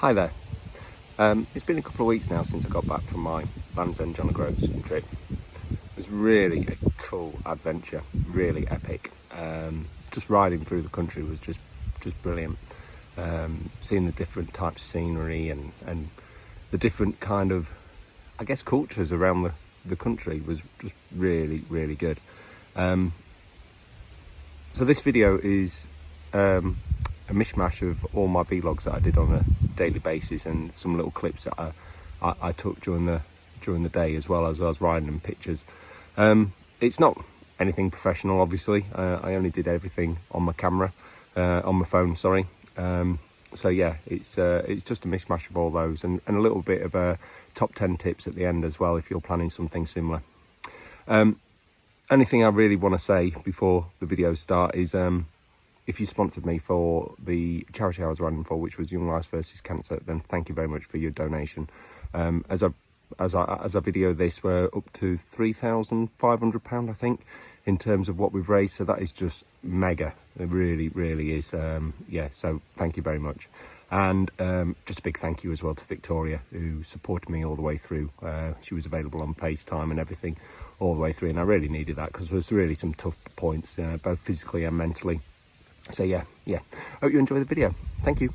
Hi there. It's been a couple of weeks now since I got back from my Land's End John O'Groats trip. It was really a cool adventure, really epic. Just riding through the country was just brilliant. Seeing the different types of scenery and the different kind of, I guess, cultures around the country was just really good. So this video is a mishmash of all my vlogs that I did on a daily basis and some little clips that I took during the day, as well as I was riding, and pictures. It's not anything professional, obviously. I only did everything on my camera, on my phone, sorry. So yeah, it's just a mishmash of all those, and a little bit of top 10 tips at the end as well, if you're planning something similar. Anything I really want to say before the videos start is, if you sponsored me for the charity I was running for, which was Young Lives versus Cancer, then thank you very much for your donation. As I video this, we're up to £3,500, I think, in terms of what we've raised. So that is just mega. It really is. Yeah, so thank you very much. And just a big thank you as well to Victoria, who supported me all the way through. She was available on FaceTime and everything all the way through, and I really needed that because there was really some tough points, both physically and mentally. So yeah, hope you enjoy the video. Thank you.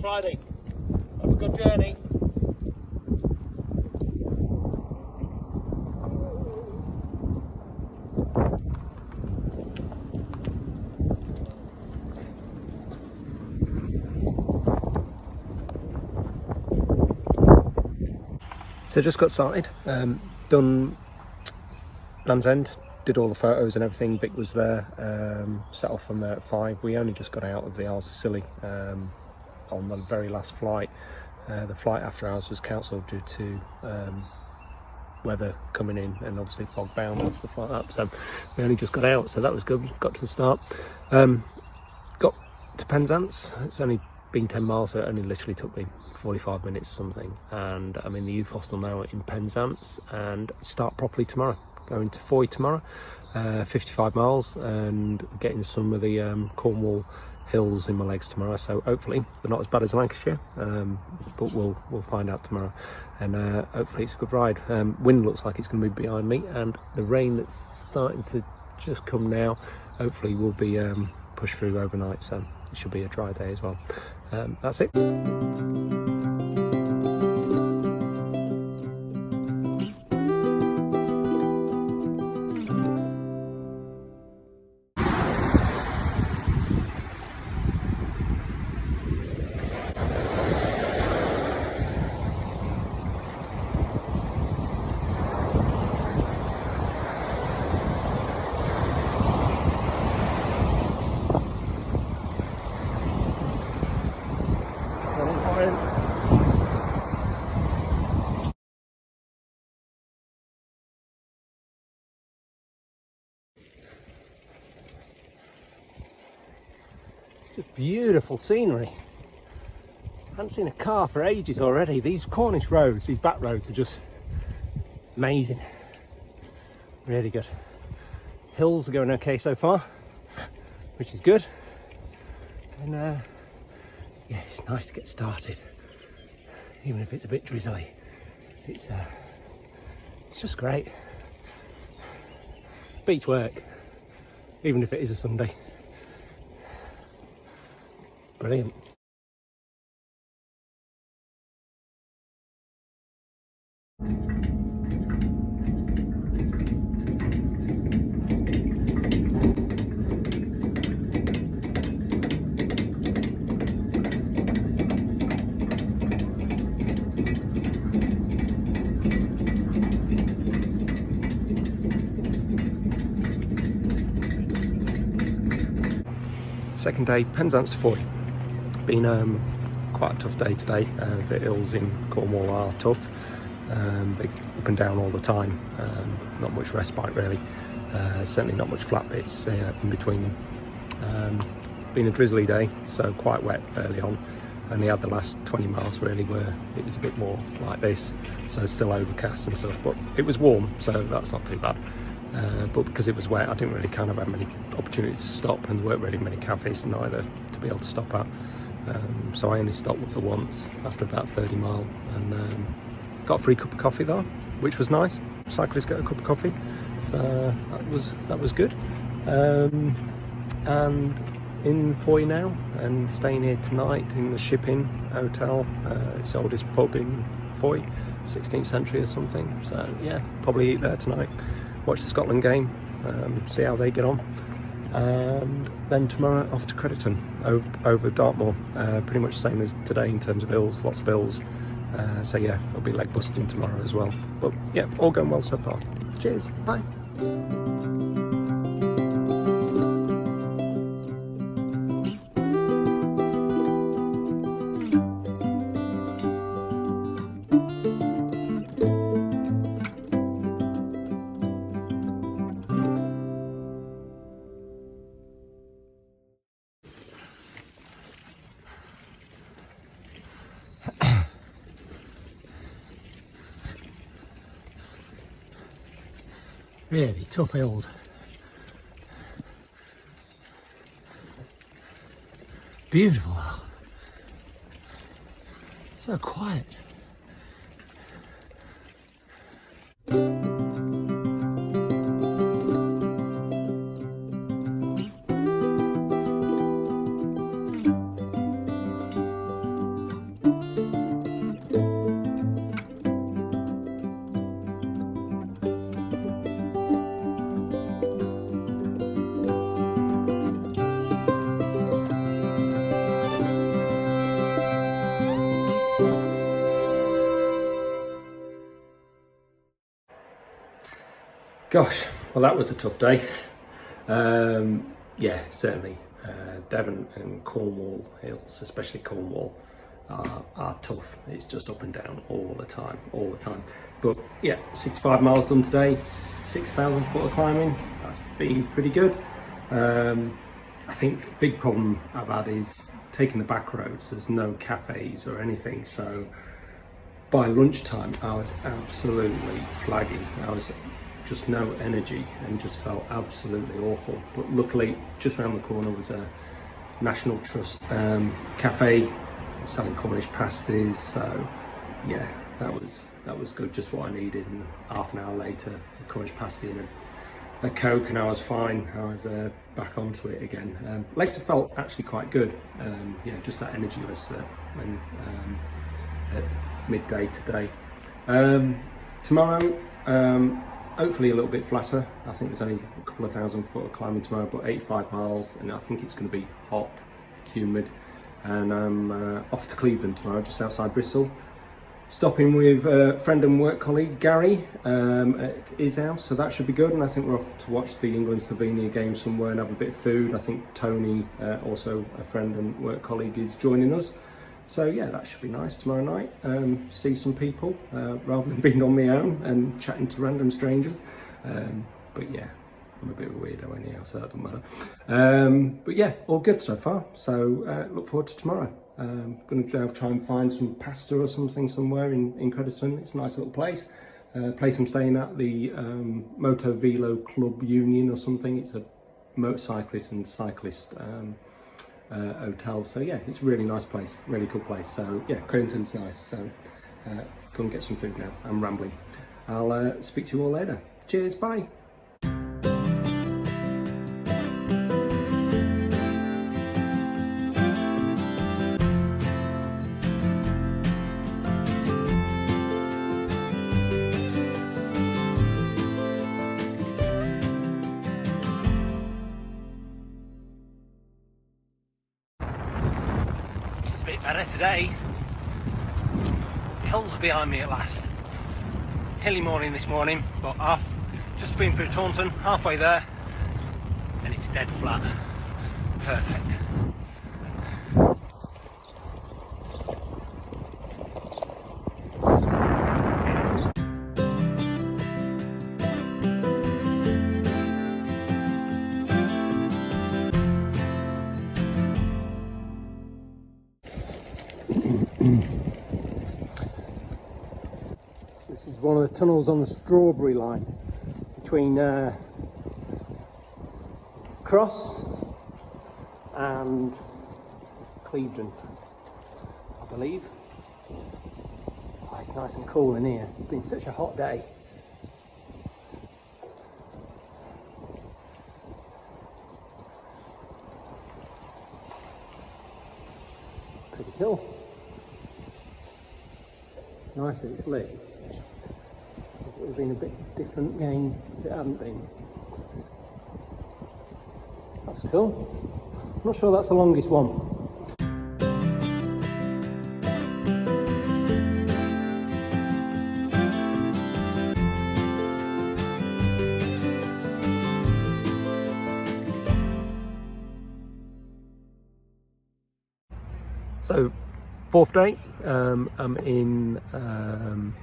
Friday. Have a good journey. So just got started, done Land's End, did all the photos and everything. Vic was there, set off from there at 5. We only just got out of the Isles of Scilly on the very last flight. The flight after ours was cancelled due to weather coming in and obviously fog bound and stuff like that. So we only just got out, so that was good. Got to the start, got to Penzance. It's only been 10 miles, so it only literally took me 45 minutes or something. And I'm in the youth hostel now in Penzance, and start properly tomorrow. Going to Foy tomorrow, 55 miles, and getting some of the Cornwall hills in my legs tomorrow. So hopefully they're not as bad as Lancashire, but we'll find out tomorrow. And hopefully it's a good ride. Wind looks like it's going to be behind me, and the rain that's starting to just come now hopefully will be pushed through overnight, so it should be a dry day as well. That's it. Just beautiful scenery. I haven't seen a car for ages already. These Cornish roads, these back roads, are just amazing. Really good. Hills are going okay so far, which is good. And yeah, it's nice to get started. even if it's a bit drizzly. It's just great. Beats work, even if it is a Sunday. Brilliant. Second day, Penzance to Foy. Been quite a tough day today. The hills in Cornwall are tough. They up and down all the time. Not much respite really. Certainly not much flat bits in between them. Been a drizzly day, so quite wet early on. Only had the last 20 miles really where it was a bit more like this, so still overcast and stuff, but it was warm, so that's not too bad. But because it was wet, I didn't really kind of have many opportunities to stop, and there weren't really many cafes neither to be able to stop at. So I only stopped with the once after about 30 mile, and got a free cup of coffee though, which was nice. Cyclists get a cup of coffee, so that was good. And in Foy now, and staying here tonight in the Shipping Hotel. It's the oldest pub in Foy, 16th century or something. So yeah, probably eat there tonight. Watch the Scotland game, see how they get on, and then tomorrow off to Crediton over Dartmoor. Pretty much the same as today in terms of hills, lots of hills. So yeah, it'll be leg busting tomorrow as well. But yeah, all going well so far. Cheers, bye. Really tough hills. Beautiful. So quiet. Gosh, well that was a tough day. Yeah, certainly. Devon and Cornwall hills, especially Cornwall, are tough. It's just up and down all the time. But yeah, 65 miles done today, 6,000 foot of climbing. That's been pretty good. I think the big problem I've had is taking the back roads. There's no cafes or anything, so by lunchtime I was absolutely flagging. I was just no energy and just felt absolutely awful. But luckily, just around the corner was a National Trust cafe selling Cornish pasties. So yeah, that was good, just what I needed. And half an hour later, a Cornish pasty and a Coke, and I was fine. I was back onto it again. Legs have felt actually quite good. Yeah, just that energyless when at midday today. Tomorrow, hopefully a little bit flatter. I think there's only a couple of thousand foot of climbing tomorrow, but 85 miles, and I think it's going to be hot, humid. And I'm off to Cleveland tomorrow, just outside Bristol. Stopping with a friend and work colleague, Gary, at his house, so that should be good. And I think we're off to watch the England-Slovenia game somewhere and have a bit of food. I think Tony, also a friend and work colleague, is joining us. So yeah, that should be nice tomorrow night. See some people rather than being on my own and chatting to random strangers. But yeah, I'm a bit of a weirdo anyhow, so that doesn't matter. But yeah, all good so far. So look forward to tomorrow. Going to try and find some pasta or something somewhere in Crediton. It's a nice little place. Place I'm staying at, the Moto Velo Club Union or something. It's a motorcyclist and cyclist hotel. So yeah, it's a really nice place, really cool place. So yeah, Creighton's nice. So go and get some food now. I'm rambling. I'll speak to you all later. Cheers, bye. A bit better today. Hills are behind me at last. Hilly morning this morning, but I've just been through Taunton, halfway there, and it's dead flat. Perfect. This is one of the tunnels on the Strawberry line between Cross and Clevedon, I believe. Oh, it's nice and cool in here. It's been such a hot day. Pretty cool. It's nice that it's lit. It would have been a bit different game if it hadn't been. That's cool. I'm not sure that's the longest one. So, fourth day, I'm in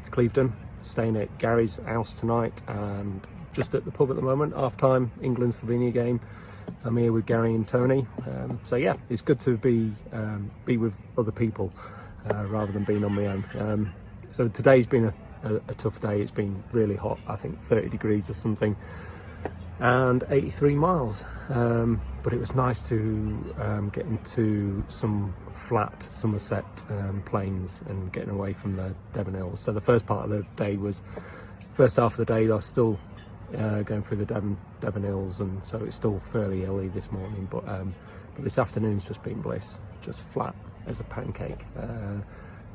Clevedon, staying at Gary's house tonight, and just at the pub at the moment, half-time England-Slovenia game. I'm here with Gary and Tony, so yeah, it's good to be with other people rather than being on my own. So today's been a tough day. It's been really hot, I think 30 degrees or something, and 83 miles, but it was nice to get into some flat Somerset plains and getting away from the Devon Hills. So the first part of the day was, first half of the day I was still going through the Devon Hills, and so it's still fairly early this morning, but this afternoon's just been bliss, just flat as a pancake.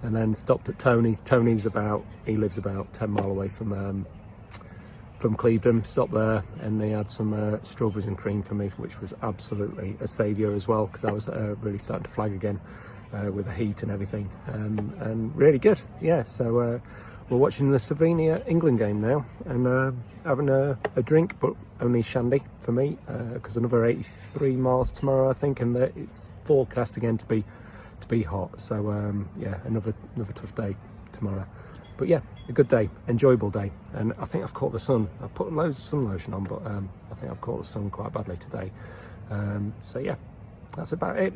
And then stopped at Tony's. He lives about 10 mile away from Clevedon. Stopped there, and they had some strawberries and cream for me, which was absolutely a saviour as well, because I was really starting to flag again with the heat and everything, and really good. Yeah, so we're watching the Slovenia England game now, and having a drink, but only shandy for me, because another 83 miles tomorrow, I think, and it's forecast again to be hot. So yeah, another tough day tomorrow. But yeah, a good day, enjoyable day, and I think I've caught the sun. I've put loads of sun lotion on, but I think I've caught the sun quite badly today. So yeah, that's about it.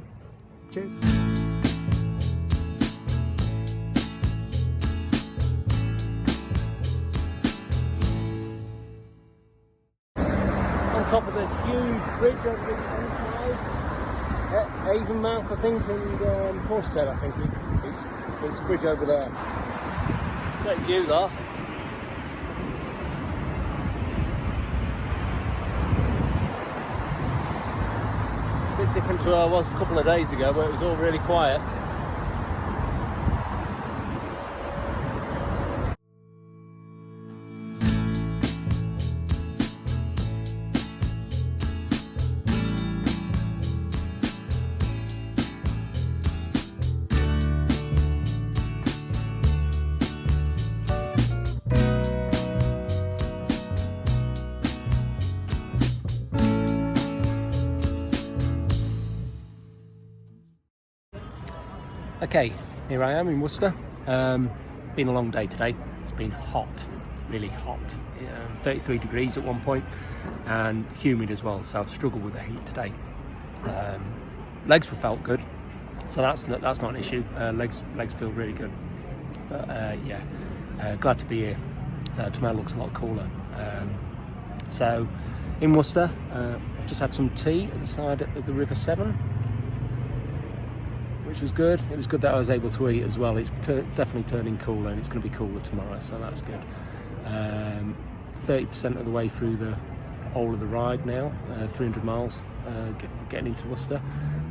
Cheers. On top of the huge bridge over the Avonmouth, I think, and Portishead, I think it's a bridge over there. Great view there. A bit different to where I was a couple of days ago, where it was all really quiet. Okay, here I am in Worcester. Been a long day today. It's been hot, really hot. 33 degrees at one point, and humid as well. So I've struggled with the heat today. Legs felt good, so that's not an issue. Legs feel really good. But yeah, glad to be here. Tomorrow looks a lot cooler. So in Worcester, I've just had some tea at the side of the River Severn. which was good. It was good that I was able to eat as well. It's definitely turning cooler, and it's going to be cooler tomorrow, so that's good. 30% of the way through the whole of the ride now, 300 miles, getting into Worcester.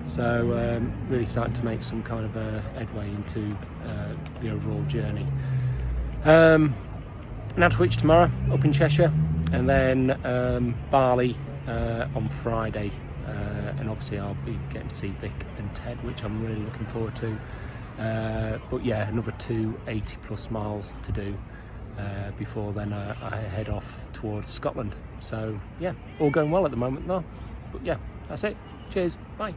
So really starting to make some kind of headway into the overall journey. Nantwich tomorrow, up in Cheshire, and then Bali on Friday. And obviously I'll be getting to see Vic and Ted, which I'm really looking forward to. But yeah, another 280 plus miles to do before then I head off towards Scotland. So yeah, all going well at the moment though. But yeah, that's it. Cheers, bye.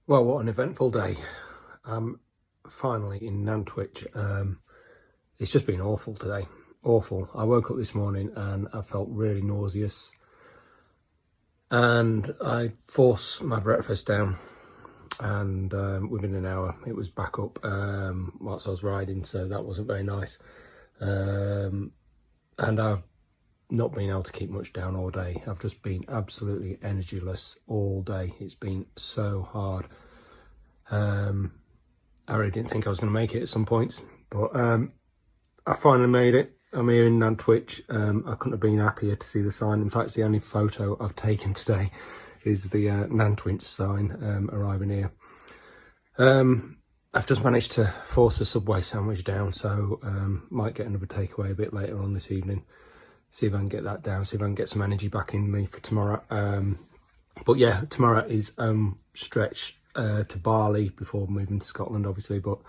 Well, what an eventful day. I'm finally in Nantwich. It's just been awful today. Awful. I woke up this morning and I felt really nauseous. And I forced my breakfast down. And within an hour, it was back up whilst I was riding. So that wasn't very nice. And I've not been able to keep much down all day. I've just been absolutely energyless all day. It's been so hard. I really didn't think I was going to make it at some points, but I finally made it. I'm here in Nantwich. I couldn't have been happier to see the sign. In fact, it's the only photo I've taken today is the Nantwich sign arriving here. I've just managed to force a Subway sandwich down, so might get another takeaway a bit later on this evening. See if I can get that down, see if I can get some energy back in me for tomorrow. But yeah, tomorrow is stretch to Bali before moving to Scotland, obviously. But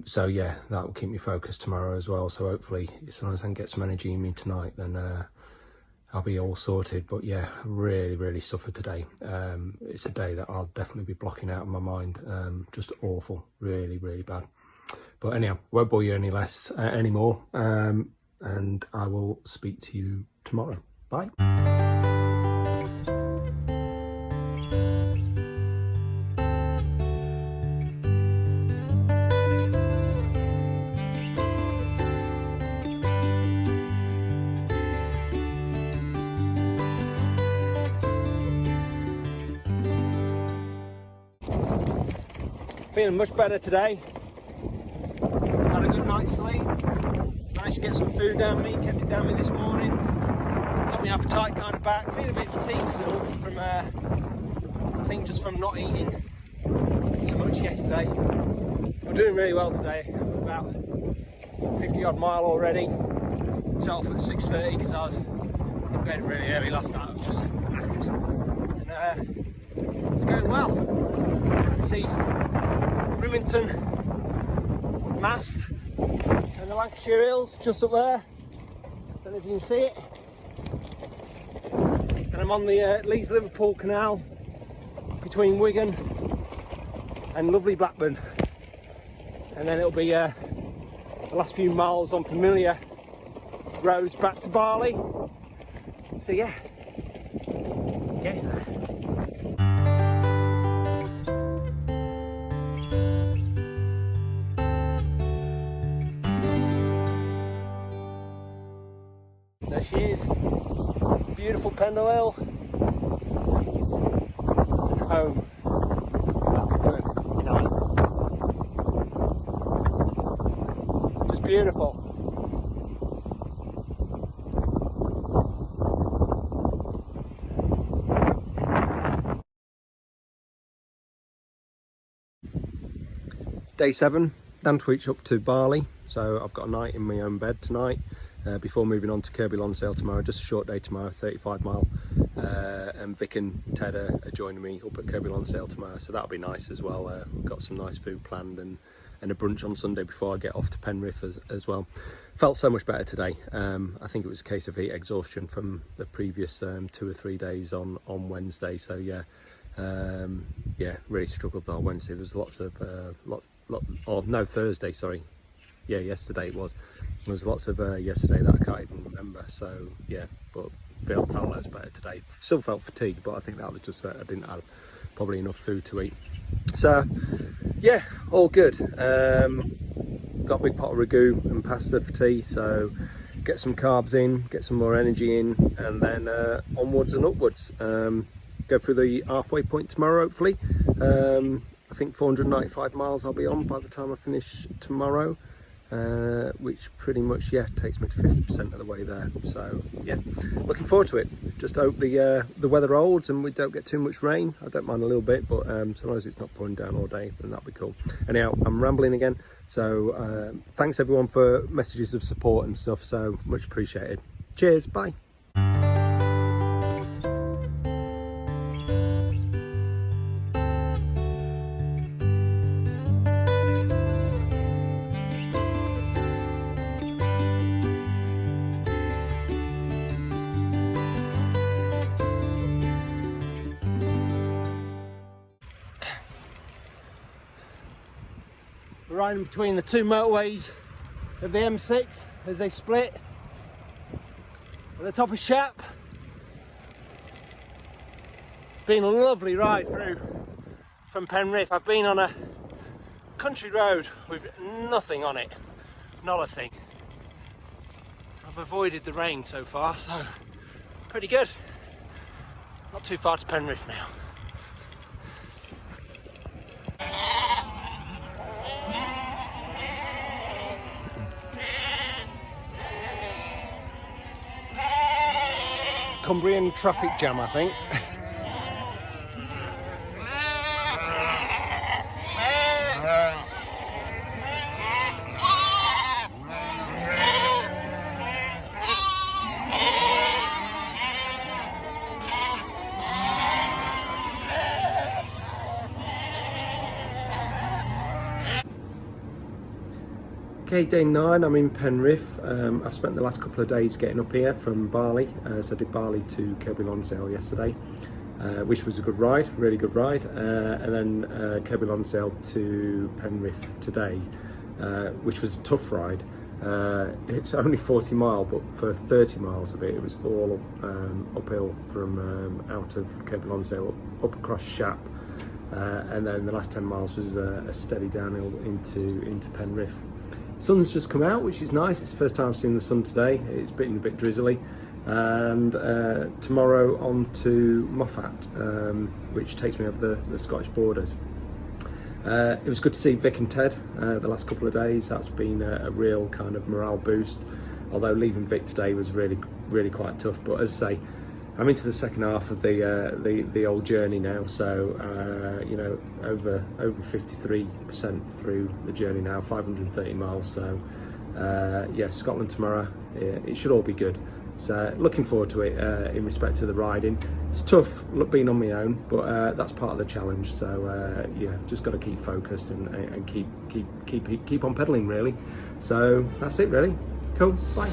so yeah, that will keep me focused tomorrow as well. So hopefully, as long as I can get some energy in me tonight, then I'll be all sorted. But yeah, really suffered today. It's a day that I'll definitely be blocking out of my mind. Just awful, really bad. But anyhow, won't bore you anymore. And I will speak to you tomorrow. Bye. Feeling much better today. Had a good night's sleep. Managed to get some food down me, kept it down me this morning. Got my appetite kind of back. Feeling a bit fatigued still from, I think just from not eating so much yesterday. I'm doing really well today. I'm about 50 odd mile already. Set off at 6:30 because I was in bed really early last night. I was just knackered. And it's going well. You see Remington mast and the Lancashire Hills just up there. Don't know if you can see it. And I'm on the Leeds-Liverpool Canal between Wigan and lovely Blackburn. And then it'll be the last few miles on familiar roads back to Bali. So yeah, getting there. There she is, beautiful Pendle Hill, and home for the night. Just beautiful. Day 7, Nantwich up to Bali, so I've got a night in my own bed tonight. Before moving on to Kirby Lonsdale tomorrow. Just a short day tomorrow, 35 mile, and Vic and Ted are joining me up at Kirby Lonsdale tomorrow, so that'll be nice as well. We've got some nice food planned and a brunch on Sunday before I get off to Penrith as well. Felt so much better today. I think it was a case of heat exhaustion from the previous 2 or 3 days on Wednesday, so yeah, really struggled though on Wednesday. There was lots of Thursday, sorry. Yeah, yesterday it was. There was lots of yesterday that I can't even remember. So yeah, but felt loads better today. Still felt fatigued, but I think that was just that I didn't have probably enough food to eat. So yeah, all good. Got a big pot of ragu and pasta for tea, so get some carbs in, get some more energy in, and then onwards and upwards. Go through the halfway point tomorrow, hopefully. I think 495 miles I'll be on by the time I finish tomorrow, which pretty much, takes me to 50% of the way there. So yeah, looking forward to it. Just hope the weather holds and we don't get too much rain. I don't mind a little bit, but so long as it's not pouring down all day, then that'd be cool. Anyhow, I'm rambling again. So thanks everyone for messages of support and stuff, so much appreciated. Cheers, bye. We're riding between the two motorways of the M6 as they split at the top of Shap. It's been a lovely ride through from Penrith. I've been on a country road with nothing on it, not a thing. I've avoided the rain so far, so pretty good. Not too far to Penrith now. Cumbrian traffic jam, I think. Okay, day 9, I'm in Penrith. I've spent the last couple of days getting up here from Bali. So I did Bali to Kirby Lonsdale yesterday, which was a good ride, really good ride. And then Kirby Lonsdale to Penrith today, which was a tough ride. It's only 40 miles, but for 30 miles of it, it was all uphill from out of Kirby Lonsdale up across Shap. And then the last 10 miles was a steady downhill into Penrith. Sun's just come out, which is nice. It's the first time I've seen the sun today. It's been a bit drizzly. And tomorrow on to Moffat, which takes me over the Scottish borders. It was good to see Vic and Ted the last couple of days. That's been a real kind of morale boost. Although leaving Vic today was really quite tough. But as I say, I'm into the second half of the old journey now, so you know, over 53% through the journey now, 530 miles. So yeah, Scotland tomorrow. It should all be good. So looking forward to it. In respect to the riding, it's tough being on my own, but that's part of the challenge. So yeah, just got to keep focused and keep on pedaling really. So that's it really. Cool. Bye.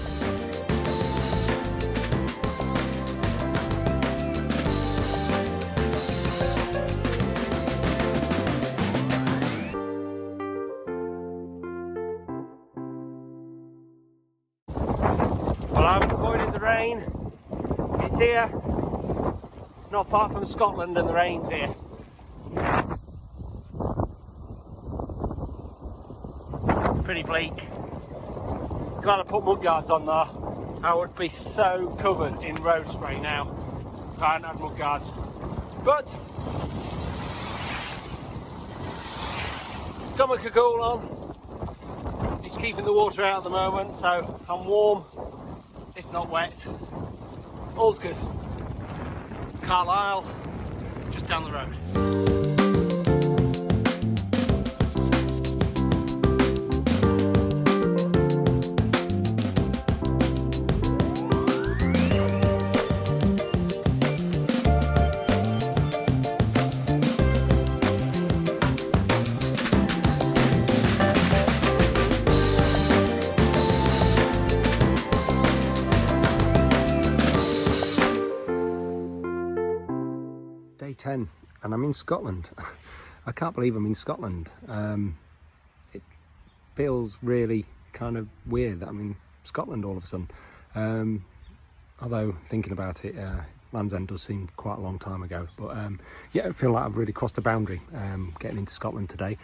Well, I'm avoiding the rain. It's here, not far from Scotland, and the rain's here. Pretty bleak. Glad I put mud guards on though. I would be so covered in road spray now if I hadn't had mud guards. But got my cagoule on. It's keeping the water out at the moment, so I'm warm, if not wet. All's good. Carlisle, just down the road. Day 10 and I'm in Scotland. I can't believe I'm in Scotland. It feels really kind of weird that I'm in Scotland all of a sudden. Although thinking about it, Land's End does seem quite a long time ago, but yeah, I feel like I've really crossed a boundary getting into Scotland today.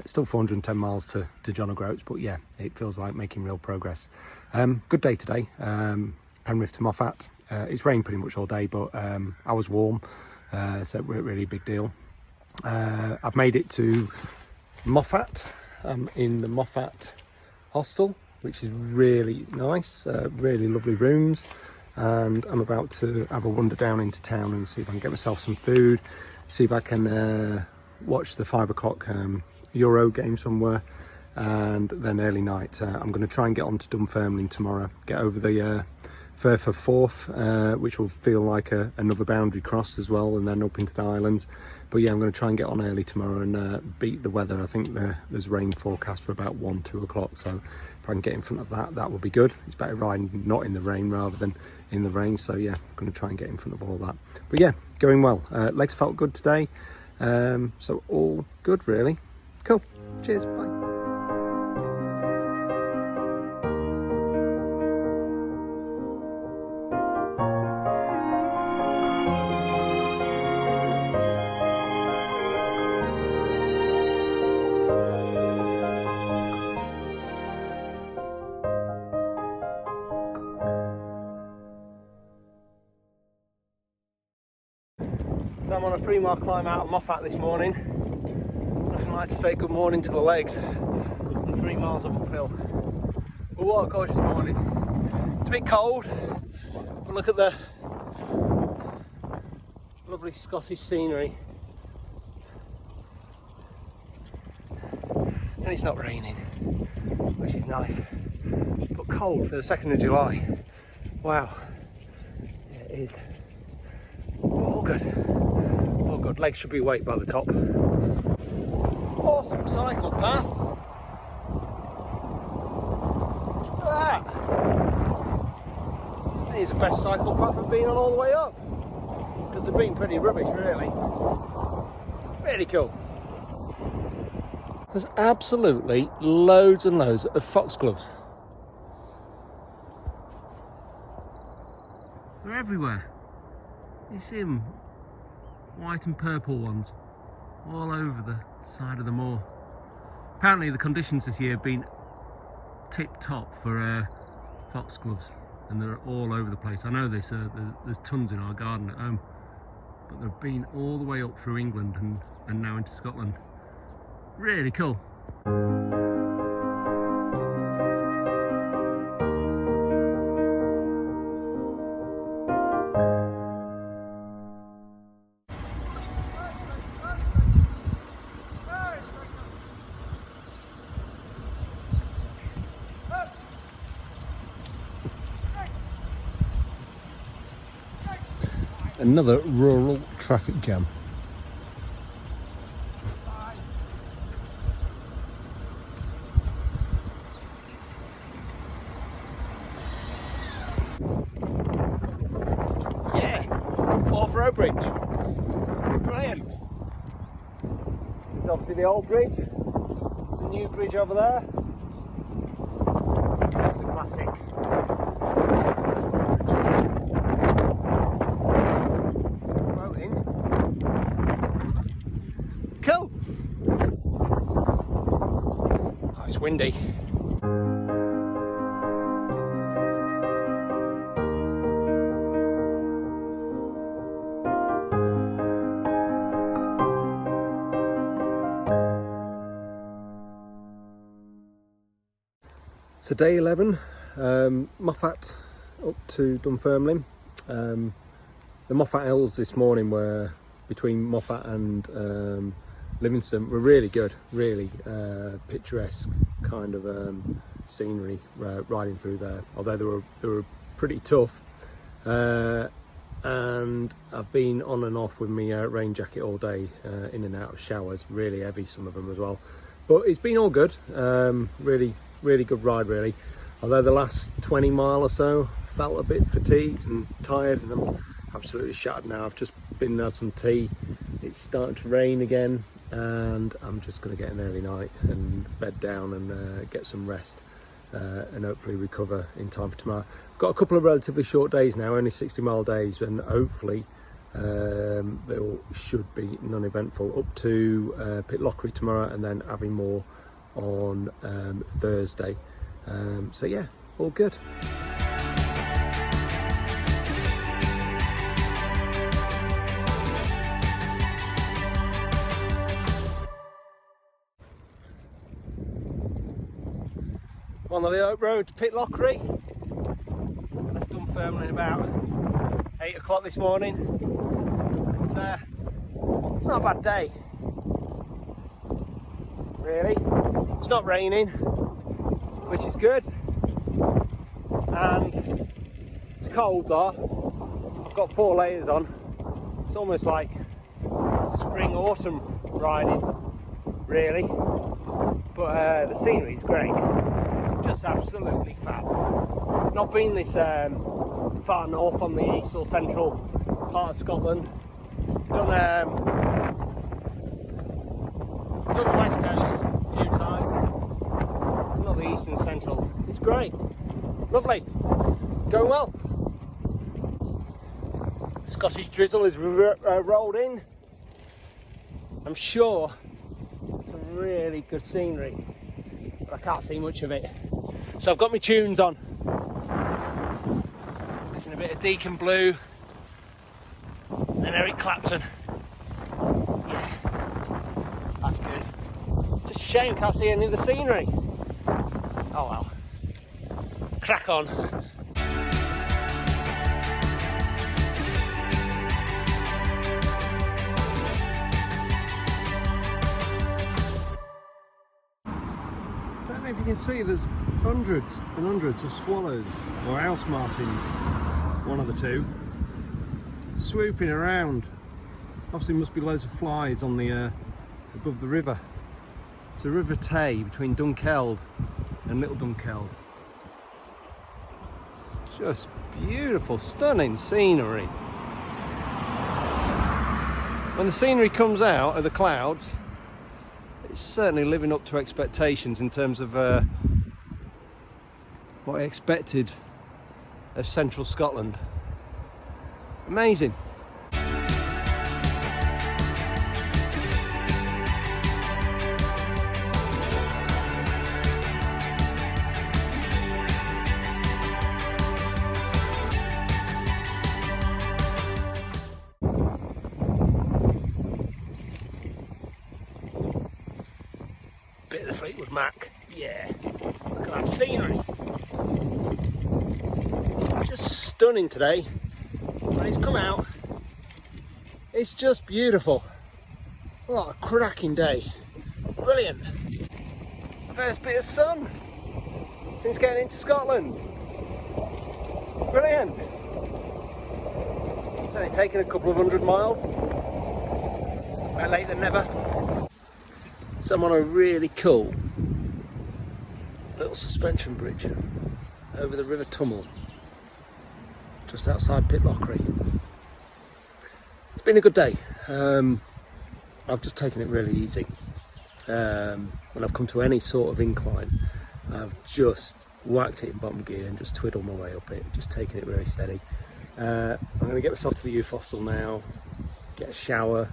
Still 410 miles to John O'Groats, but yeah, it feels like making real progress. Good day today, Penrith to Moffat. It's rained pretty much all day, but I was warm, so really a big deal. I've made it to Moffat. I'm in the Moffat hostel, which is really nice, really lovely rooms. And I'm about to have a wander down into town and see if I can get myself some food, see if I can watch the 5 o'clock Euro game somewhere, and then early night I'm going to try and get on to Dunfermline tomorrow, get over the Firth of Forth, which will feel like another boundary cross as well, and then up into the islands. But yeah, I'm going to try and get on early tomorrow and beat the weather. I think there's rain forecast for about 1-2 o'clock, so if I can get in front of that would be good. It's better riding not in the rain rather than in the rain, so yeah, I'm going to try and get in front of all that. But yeah, going well. Legs felt good today, so all good really. Cool, cheers, bye. So I'm on a 3-mile climb out of Moffat this morning. Nothing like to say good morning to the legs. And 3 miles uphill. But what a gorgeous morning. It's a bit cold, but look at the lovely Scottish scenery. And it's not raining, which is nice. But cold for the 2nd of July. Wow. Yeah, it is. All good. All good. Legs should be weight by the top. Awesome cycle path. Look at that. Here's the best cycle path I've been on all the way up. Because they've been pretty rubbish, really. Really cool. There's absolutely loads and loads of foxgloves. They're everywhere. You see them, white and purple ones, all over the side of the moor. Apparently the conditions this year have been tip-top for foxgloves, and they're all over the place. I know this, there's tons in our garden at home, but they've been all the way up through England and now into Scotland. Really cool. Another rural traffic jam. Yeah, Forth Road Bridge. Brilliant. This is obviously the old bridge. There's a new bridge over there. That's a classic. Cool. Oh, it's windy. So day 11, Moffat up to Dunfermline. The Moffat Hills this morning were between Moffat and Livingston were really good, really picturesque kind of scenery riding through there. Although they were pretty tough, and I've been on and off with my rain jacket all day, in and out of showers, really heavy some of them as well. But it's been all good, really good ride really. Although the last 20 mile or so felt a bit fatigued and tired, and I'm absolutely shattered now. I've just been had some tea. It's starting to rain again, and I'm just going to get an early night and bed down and get some rest. and hopefully recover in time for tomorrow. I've got a couple of relatively short days now, only 60-mile days, and hopefully they should be non-eventful up to Pitlochry tomorrow and then Aviemore on Thursday. So yeah, all good. On the Oak Road to Pitlochry. Left Dunfermline about 8 o'clock this morning. It's not a bad day, really. It's not raining, which is good, and it's cold though. I've got 4 layers on. It's almost like spring autumn riding, really, but the scenery is great. Just absolutely fab. Not been this far north on the east or central part of Scotland. Done the west coast a few times. Not the east and central. It's great. Lovely. Going well. Scottish drizzle is rolled in. I'm sure some really good scenery, but I can't see much of it. So I've got my tunes on. Listen a bit of Deacon Blue and Eric Clapton. Yeah, that's good. Just a shame I can't see any of the scenery. Oh well. Crack on. I don't know if you can see, there's hundreds and hundreds of swallows or house martins, one of the two, swooping around. Obviously must be loads of flies on the above the river. It's a River Tay between Dunkeld and Little Dunkeld. It's just beautiful, stunning scenery. When the scenery comes out of the clouds, it's certainly living up to expectations in terms of what I expected of central Scotland. Amazing. Bit of the Fleetwood Mac, yeah. Look at that scenery. Just stunning today. When it's come out, it's just beautiful. What a cracking day. Brilliant. First bit of sun since getting into Scotland. Brilliant. It's only taken a couple of 100 miles. Better late than never. So I'm on a really cool little suspension bridge over the River Tummel, just outside Pitlochry. It's been a good day. I've just taken it really easy. When I've come to any sort of incline, I've just whacked it in bottom gear and just twiddled my way up it, just taking it really steady. I'm going to get myself to the youth hostel now, get a shower,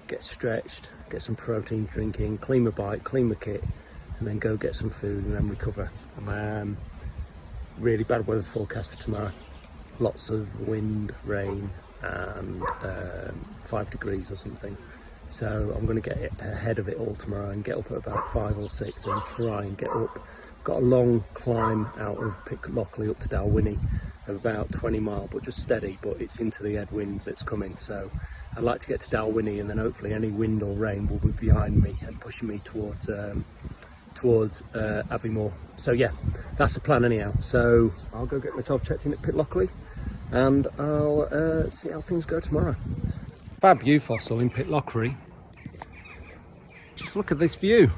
get stretched, get some protein drinking, clean my bike, clean my kit, and then go get some food and then recover. Really bad weather forecast for tomorrow. Lots of wind, rain, and 5 degrees or something. So I'm going to get ahead of it all tomorrow and get up at about 5 or 6 and try and get up. I've got a long climb out of Pitlochry up to Dalwhinnie of about 20 miles, but just steady, but it's into the headwind that's coming. So I'd like to get to Dalwhinnie, and then hopefully any wind or rain will be behind me and pushing me towards Aviemore. So yeah, that's the plan anyhow. So I'll go get myself checked in at Pitlochry and I'll see how things go tomorrow. Fab youth hostel in Pitlochry. Just look at this view.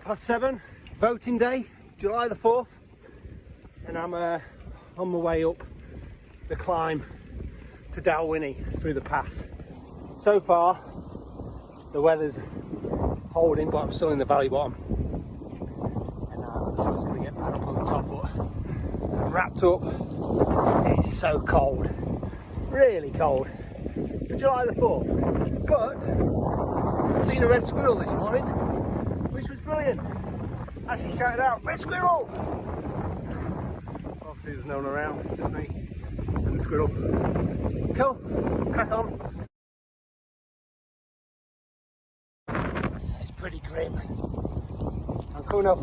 7:30, voting day, July the 4th, and I'm on my way up the climb to Dalwhinnie through the pass. So far, the weather's holding, but I'm still in the valley bottom, and I'm sure it's going to get bad up on the top, but I'm wrapped up. It's so cold, really cold for July the 4th, but I've seen a red squirrel this morning, which was brilliant. Actually shouted out, "Red squirrel!" Obviously there's no one around, just me and the squirrel. Cool, crack on. It's pretty grim. I'm coming up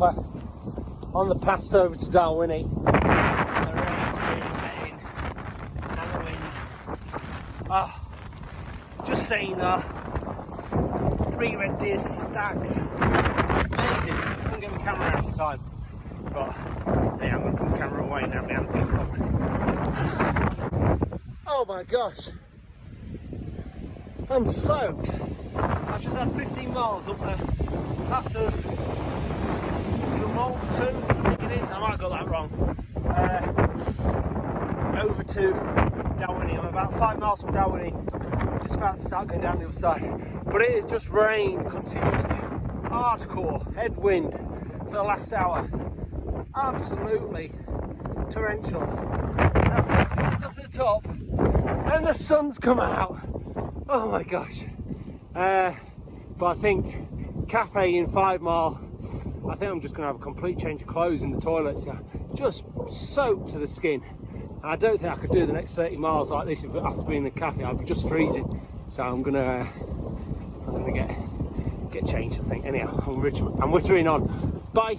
on the pass over to Dalwhinnie. The rain's really setting, and the wind. Just saying 3 red deer stacks. Amazing. Couldn't get my camera out in time, but yeah, I'm going to put the camera away now. My hands getting cold. Oh my gosh, I'm soaked. I've just had 15 miles up the pass of Drumolton, I think it is. I might have got that wrong. Over to Dalwhinnie. I'm about 5 miles from Dalwhinnie. Just about to start going down the other side, but it has just rained continuously. Hardcore headwind for the last hour. Absolutely torrential. And I've got to the top, and the sun's come out. Oh my gosh. But I think cafe in 5 Mile, I think I'm just going to have a complete change of clothes in the toilets. Just soaked to the skin. I don't think I could do the next 30 miles like this after being in the cafe. I'd be just freezing. So I'm gonna get changed, I think. Anyhow, I'm wittering on. Bye.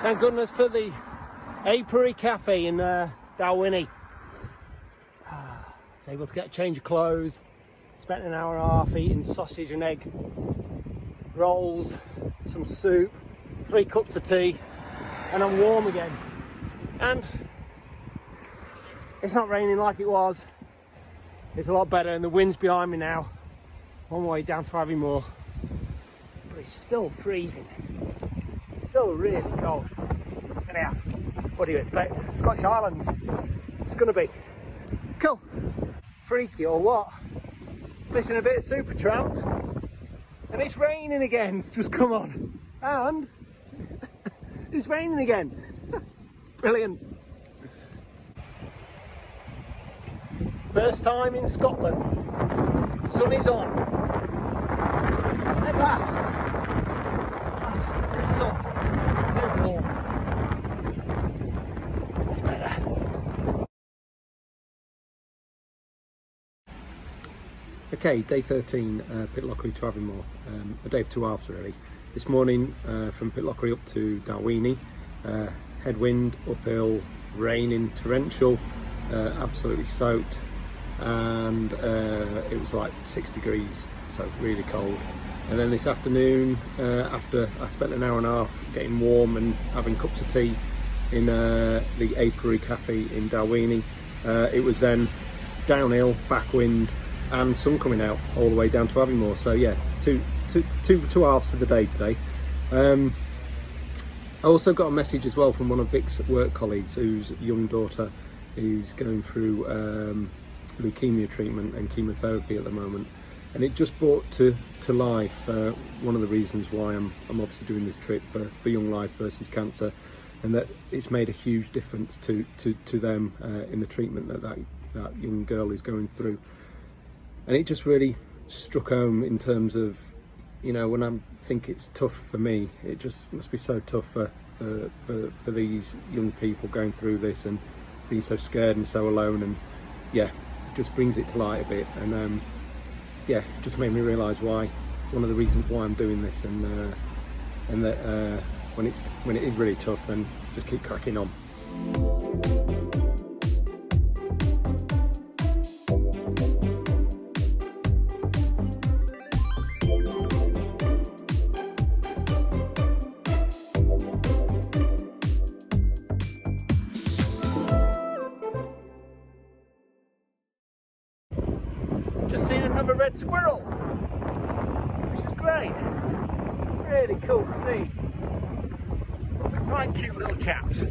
Thank goodness for the Apiary Cafe in Dalwhinnie. Was able to get a change of clothes. Spent an hour and a half eating sausage and egg rolls, some soup, 3 cups of tea, and I'm warm again. And it's not raining like it was. It's a lot better, and the wind's behind me now. On my way down to Aviemore, but it's still freezing. It's still really cold. Anyhow, what do you expect? Scottish Highlands. It's gonna be cool. Freaky or what? Missing a bit of Supertramp, and it's raining again. It's just come on, and it's raining again. Brilliant. First time in Scotland. Sun is on. At last. Bit of sun. Bit of warmth. That's better. Okay, day 13, Pitlochry to Aviemore, a day of 2 halves really. This morning from Pitlochry up to Dalwhinnie, headwind, uphill, raining, torrential, absolutely soaked, and it was like 6 degrees, so really cold. And then this afternoon, after I spent an hour and a half getting warm and having cups of tea in the Apiary Cafe in Dalwhinnie, it was then downhill, backwind, and sun coming out all the way down to Aviemore. So yeah, two halves to the day today. I also got a message as well from one of Vic's work colleagues whose young daughter is going through leukemia treatment and chemotherapy at the moment, and it just brought to life one of the reasons why I'm obviously doing this trip for Young Life versus Cancer, and that it's made a huge difference to them in the treatment that young girl is going through. And it just really struck home in terms of, you know, when I think it's tough for me, it just must be so tough for these young people going through this and being so scared and so alone. And yeah, it just brings it to light a bit. And yeah, it just made me realise why, one of the reasons why I'm doing this, and that when it is really tough, then just keep cracking on. of a red squirrel, which is great. Really cool to see. Right, cute little chaps.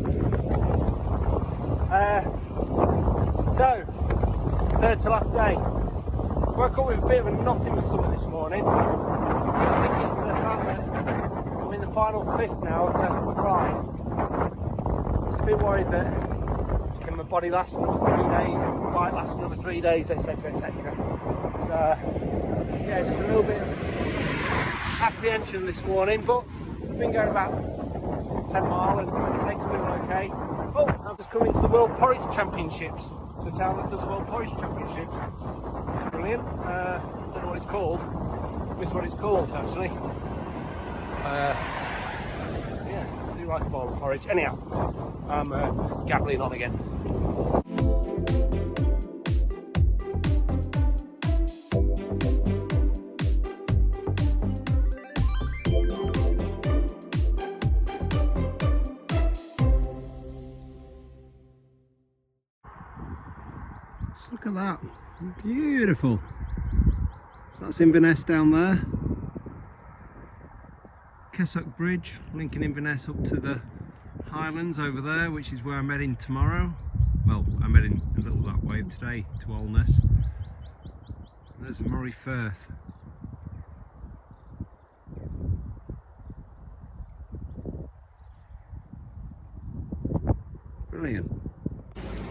So, third to last day. Woke up with a bit of a knot in my stomach this morning. I think it's the fact that I'm in the final fifth now of the ride. Just a bit worried that can my body last another 3 days, can my bike last another 3 days, etc, etc. So yeah, just a little bit of apprehension this morning, but I've been going about 10 mile and legs feel okay. Oh, I'm just coming to the World Porridge Championships, the town that does the World Porridge Championships. Brilliant. Don't know what it's called. Missed what it's called actually. Yeah, I do like a bowl of porridge. Anyhow, I'm gabbling on again. Just look at that. Beautiful. So that's Inverness down there. Kessock Bridge linking Inverness up to the Highlands over there, which is where I'm heading tomorrow. Well, I'm heading a little that way today to Alness. There's the Moray Firth. Brilliant.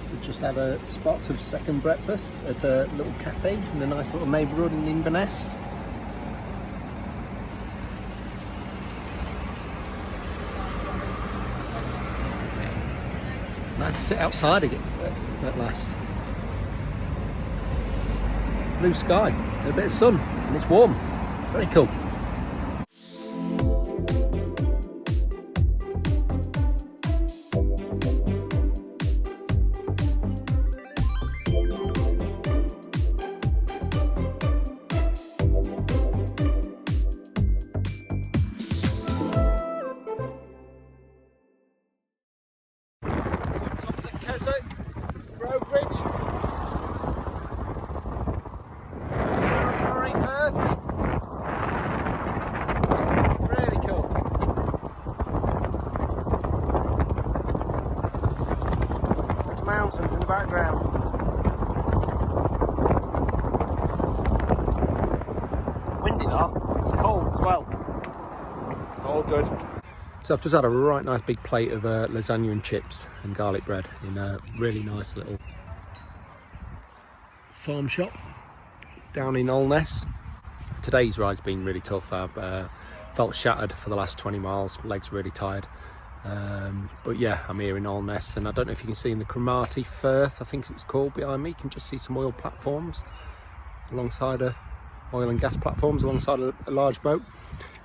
So just had a spot of second breakfast at a little cafe in a nice little neighbourhood in Inverness. Nice to sit outside again at last. Blue sky, and a bit of sun, and it's warm. Very cool. Road bridge. Moray Firth. Really cool. There's mountains in the background. Windy though, cold as well. All good. So I've just had a right nice big plate of lasagna and chips and garlic bread in a really nice little farm shop down in Alness. Today's ride's been really tough. I've felt shattered for the last 20 miles, legs really tired. But yeah, I'm here in Alness, and I don't know if you can see in the Cromarty Firth, I think it's called, behind me. You can just see some oil platforms alongside oil and gas platforms alongside a large boat.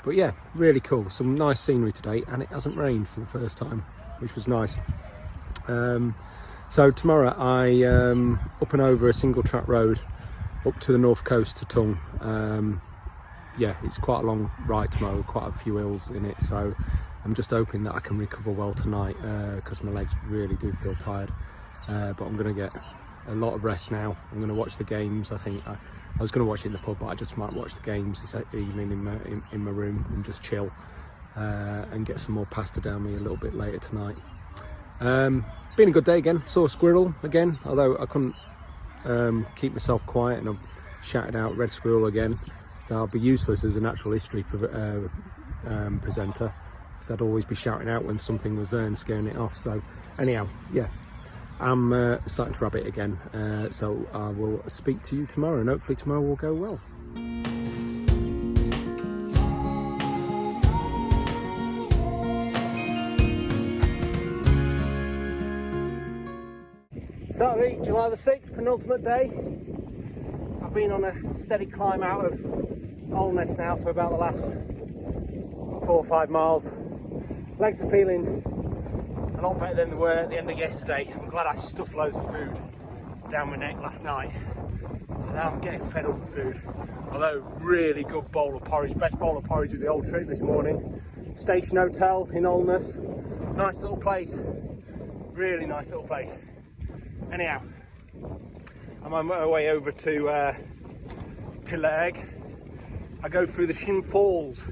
But yeah, really cool. Some nice scenery today, and it hasn't rained for the first time, which was nice. So tomorrow I up and over a single track road up to the north coast to Tongue. Yeah, it's quite a long ride tomorrow, quite a few hills in it, so I'm just hoping that I can recover well tonight, because my legs really do feel tired. But I'm going to get a lot of rest now. I'm going to watch the games. I think I was going to watch it in the pub, but I just might watch the games this evening in my room and just chill, and get some more pasta down me a little bit later tonight. Been a good day again. Saw a squirrel again, although I couldn't keep myself quiet, and I've shouted out red squirrel again. So I'll be useless as a natural history presenter, because I'd always be shouting out when something was there and scaring it off. So anyhow, yeah, I'm starting to rabbit again, so I will speak to you tomorrow, and hopefully tomorrow will go well. Saturday, July the 6th, penultimate day. I've been on a steady climb out of Alness now for about the last 4 or 5 miles. Legs are feeling a lot better than they were at the end of yesterday. I'm glad I stuffed loads of food down my neck last night. Now I'm getting fed up with food. Although, really good bowl of porridge, best bowl of porridge of the whole trip this morning. Station Hotel in Alness. Nice little place. Really nice little place. Anyhow, I'm on my way over to to LEJOG, I go through the Shin Falls,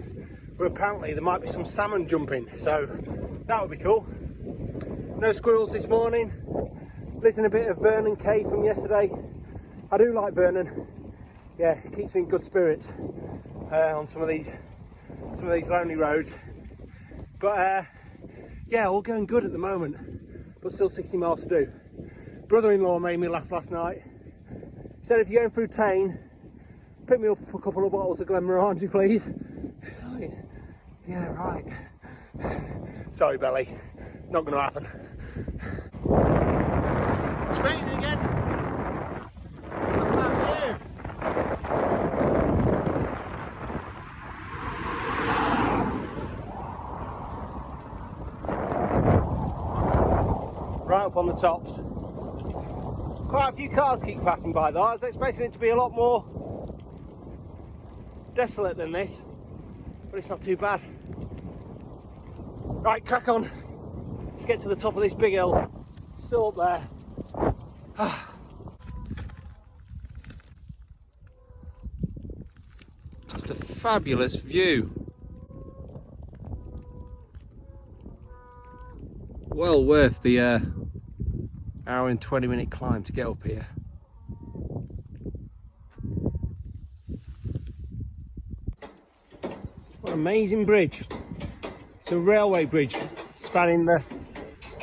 where apparently there might be some salmon jumping, so that would be cool. No squirrels this morning. Listening a bit of Vernon K from yesterday. I do like Vernon. Yeah, it keeps me in good spirits on some of these lonely roads. But yeah, all going good at the moment, but still 60 miles to do. Brother-in-law made me laugh last night. He said, if you're going through Tain, pick me up a couple of bottles of Glenmorangie, please. Like, yeah, right. Sorry, Belly, not going to happen. It's raining again. Look at that view. Right up on the tops. Quite a few cars keep passing by though. I was expecting it to be a lot more desolate than this, but it's not too bad. Right, crack on. Let's get to the top of this big hill. Still up there. Just a fabulous view. Well worth the hour and 20-minute climb to get up here. What an amazing bridge. It's a railway bridge spanning the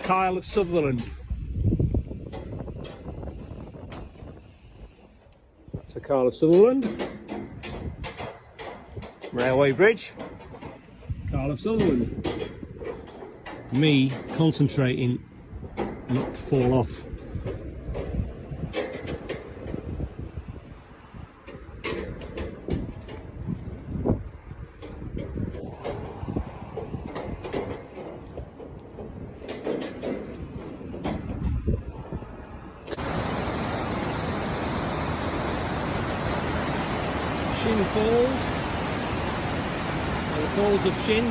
Isle of Sutherland. That's the Isle of Sutherland. Railway bridge. Isle of Sutherland. Me concentrating not to fall off. Shin Falls, or the Falls of Shin.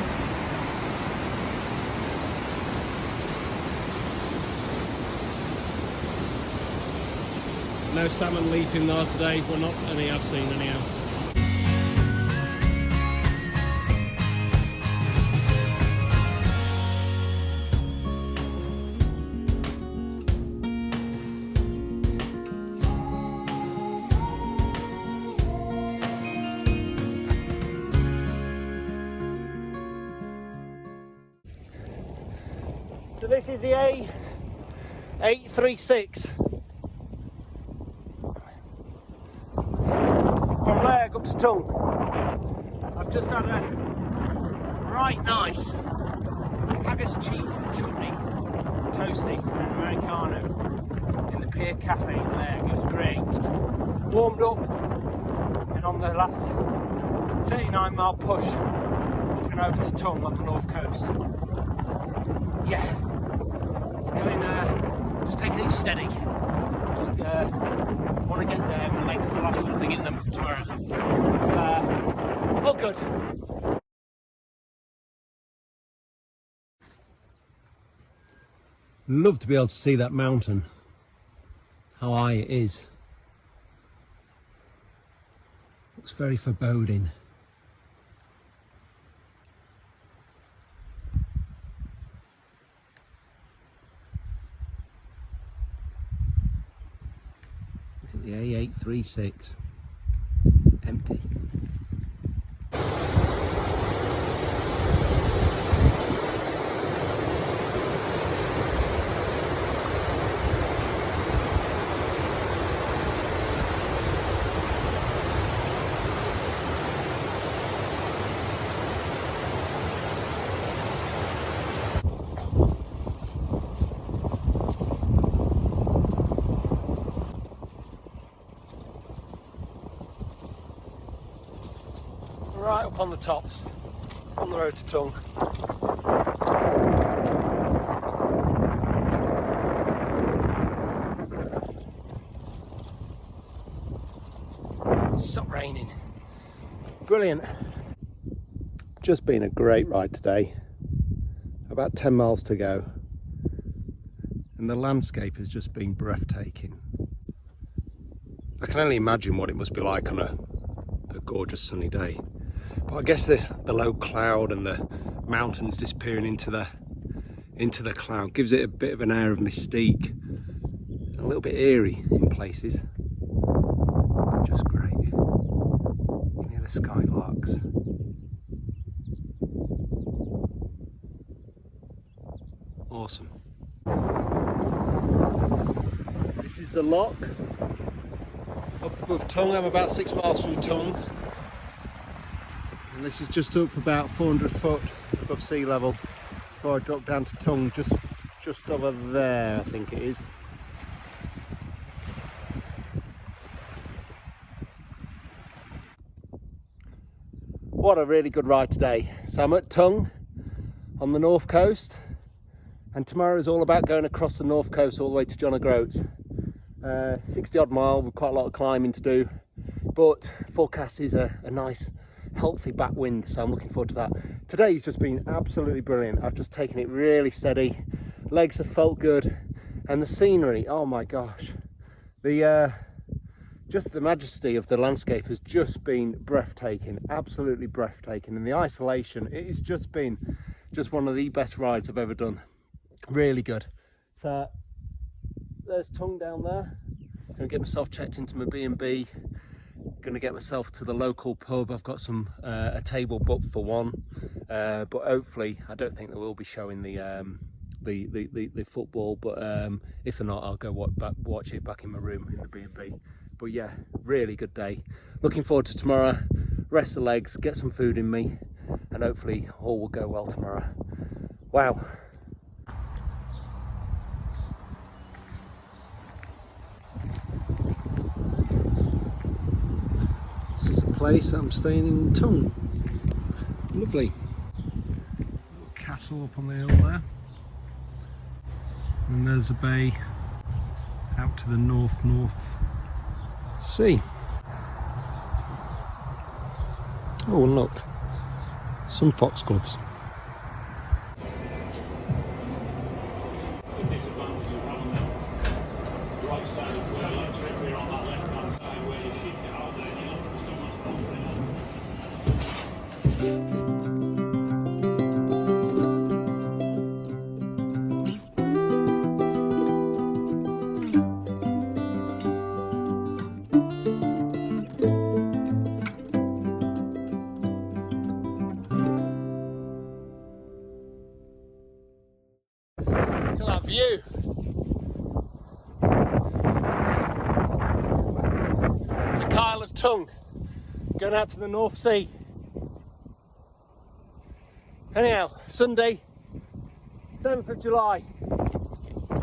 No salmon leaping there today, well not any I've seen anyhow. So this is the A836. From LEJOG up to Tongue. I've just had a right nice haggis cheese and chutney toasty and an Americano in the Pier Cafe in LEJOG. It was great. Warmed up and on the last 39-mile push up and over to Tongue on the north coast. Yeah, it's going, just taking it steady. Just want to get there, my legs still have something in them for tomorrow. So, all good. Love to be able to see that mountain, how high it is. Looks very foreboding. The A836 empty. Right up on the tops, on the road to Tongue. Stop raining. Brilliant. Just been a great ride today. About 10 miles to go. And the landscape has just been breathtaking. I can only imagine what it must be like on a a gorgeous sunny day. But I guess the low cloud and the mountains disappearing into the cloud gives it a bit of an air of mystique, a little bit eerie in places. Just great. You can hear the skylarks. Awesome. This is the lock up above Tongue. I'm about 6 miles from Tongue, and this is just up about 400 foot above sea level before I drop down to Tongue, just over there I think it is. What a really good ride today. So I'm at Tongue on the north coast, and tomorrow is all about going across the north coast all the way to John O'Groats. 60 odd mile with quite a lot of climbing to do, but forecast is a nice healthy back wind, so I'm looking forward to that. Today's just been absolutely brilliant. I've just taken it really steady, legs have felt good, and the scenery, oh my gosh, just the majesty of the landscape has just been breathtaking, absolutely breathtaking, and the isolation, it has just been one of the best rides I've ever done. Really good. So there's Tongue down there. Gonna get myself checked into my B&B. Gonna get myself to the local pub. I've got a table booked for one, but hopefully I don't think they will be showing the football. But if they're not, I'll go watch it back in my room in the B&B. But yeah, really good day. Looking forward to tomorrow. Rest the legs, get some food in me, and hopefully all will go well tomorrow. Wow. This is a place I'm staying in Tongue. Lovely. Little castle up on the hill there. And there's a bay out to the north sea. Oh, and look, some foxgloves. It's the disadvantage of having the right side of the electric, we're on that left hand side where you shift it out there and you're not so much bumping Look at that view. It's the Kyle of Tongue, going out to the North Sea. Anyhow, Sunday, 7th of July,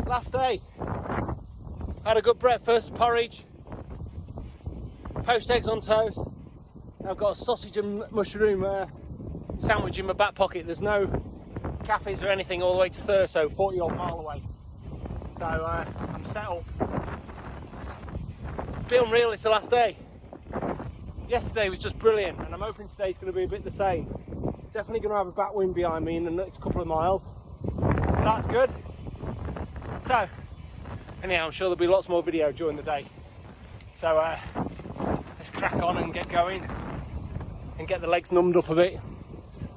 last day. Had a good breakfast, porridge, poached eggs on toast. I've got a sausage and mushroom sandwich in my back pocket. There's no cafes or anything all the way to Thurso, 40 odd mile away. So I'm set up. It's been unreal, it's the last day. Yesterday was just brilliant, and I'm hoping today's going to be a bit the same. Definitely going to have a back wind behind me in the next couple of miles, so that's good. So anyhow, I'm sure there'll be lots more video during the day. So let's crack on and get going and get the legs numbed up a bit.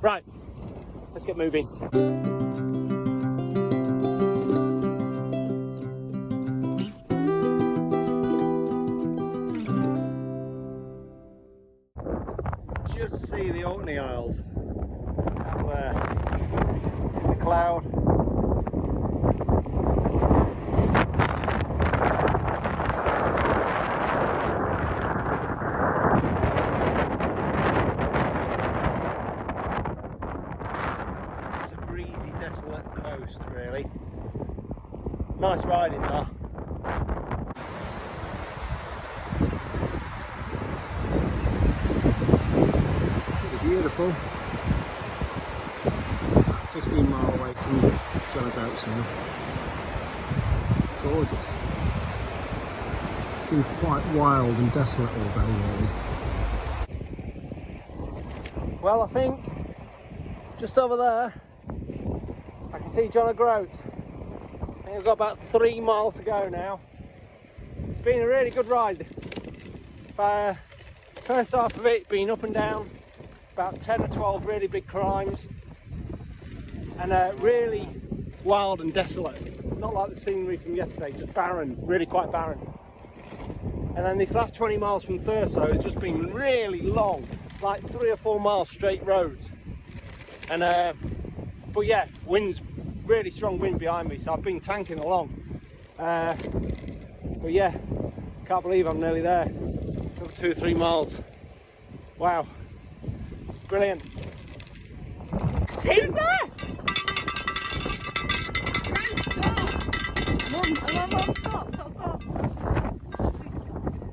Right, let's get moving. Just see the Orkney Isles out there in the cloud. It's a breezy, desolate coast, really. Nice riding there. Beautiful. 15 mile away from John O'Groats now. Gorgeous. It's been quite wild and desolate all day, really. Well, I think just over there I can see John O'Groats. I think I've got about 3 miles to go now. It's been a really good ride. First half of it being up and down, about 10 or 12 really big climbs, and really wild and desolate. Not like the scenery from yesterday, just barren, really quite barren. And then this last 20 miles from Thurso has just been really long, like 3 or 4 miles straight roads. And but yeah, wind's really strong wind behind me, so I've been tanking along. But yeah, can't believe I'm nearly there. Another 2 or 3 miles. Wow, brilliant. Who's there? Mum, stop.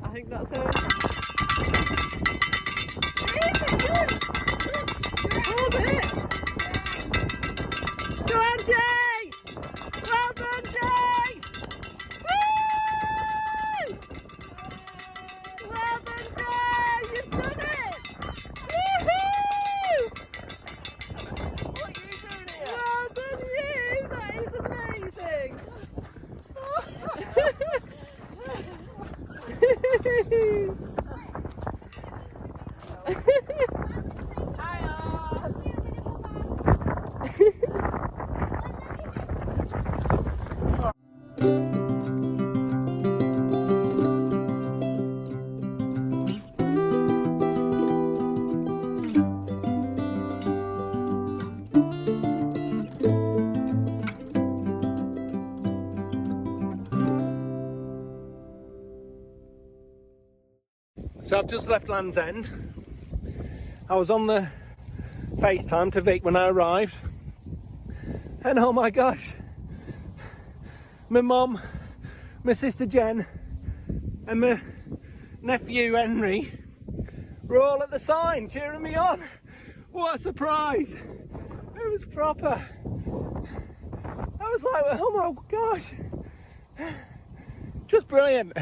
I think that's her. Go on, Jay! Well done, Jay! Woo! Well done, Jay! You've done it! Woohoo! What are you doing here? Well done, you! That is amazing! So I've just left Land's End. I was on the FaceTime to Vic when I arrived, and oh my gosh, my mum, my sister Jen and my nephew Henry were all at the sign cheering me on. What a surprise! It was proper. I was like, oh my gosh, just brilliant.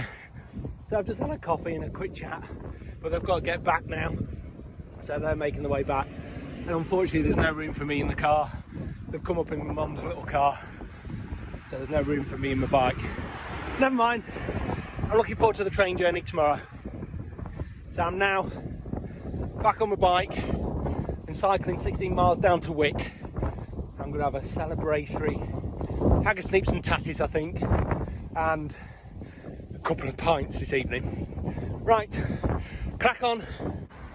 So I've just had a coffee and a quick chat, but they've got to get back now, so they're making the way back. And unfortunately there's no room for me in the car. They've come up in my mum's little car, so there's no room for me in my bike. Never mind, I'm looking forward to the train journey tomorrow. So I'm now back on my bike and cycling 16 miles down to Wick. I'm going to have a celebratory haggis, sneeps and tatties, I think, and a couple of pints this evening. Right, crack on.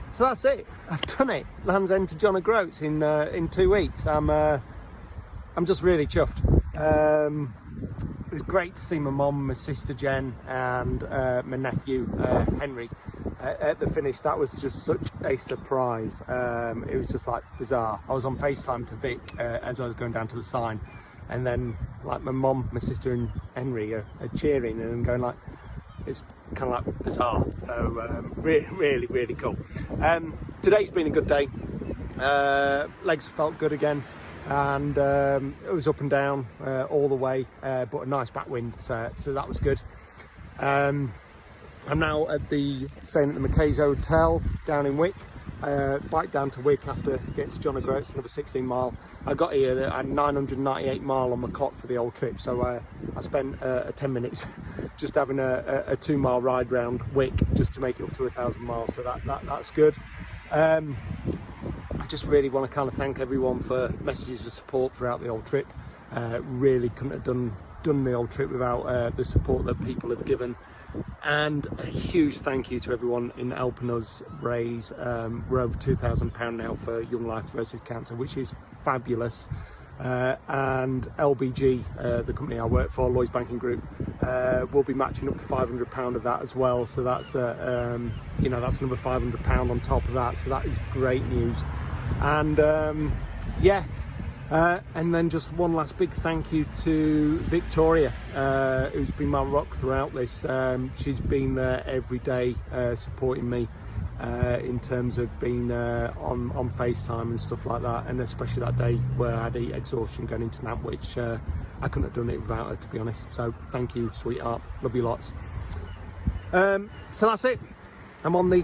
So that's it. I've done it. Land's End to John O'Groats in 2 weeks. I'm just really chuffed. It was great to see my mum, my sister Jen, and my nephew Henry at the finish. That was just such a surprise. It was just like bizarre. I was on FaceTime to Vic as I was going down to the sign, and then like my mum, my sister, and Henry are cheering and going like. It's kind of like bizarre, so really cool. Today's been a good day. Legs felt good again, and it was up and down all the way, but a nice backwind, so that was good. I'm now staying at the McKay's Hotel down in Wick. Bike down to Wick after getting to John O'Groats, another 16 mile. I got here at 998 mile on my clock for the whole trip, so I spent 10 minutes just having a 2 mile ride round Wick just to make it up to 1,000 miles, so that's good. I just really want to kind of thank everyone for messages of support throughout the whole trip. Really couldn't have done the whole trip without the support that people have given. And a huge thank you to everyone in helping us raise we're over £2,000 now for Young Life versus Cancer, which is fabulous. And LBG, the company I work for, Lloyds Banking Group, will be matching up to £500 of that as well. So that's that's another £500 on top of that. So that is great news. And and then just one last big thank you to Victoria, who's been my rock throughout this. She's been there every day supporting me in terms of being on FaceTime and stuff like that, and especially that day where I had exhaustion going into Nantwich. I couldn't have done it without her, to be honest. So thank you, sweetheart. Love you lots. So that's it. I'm on the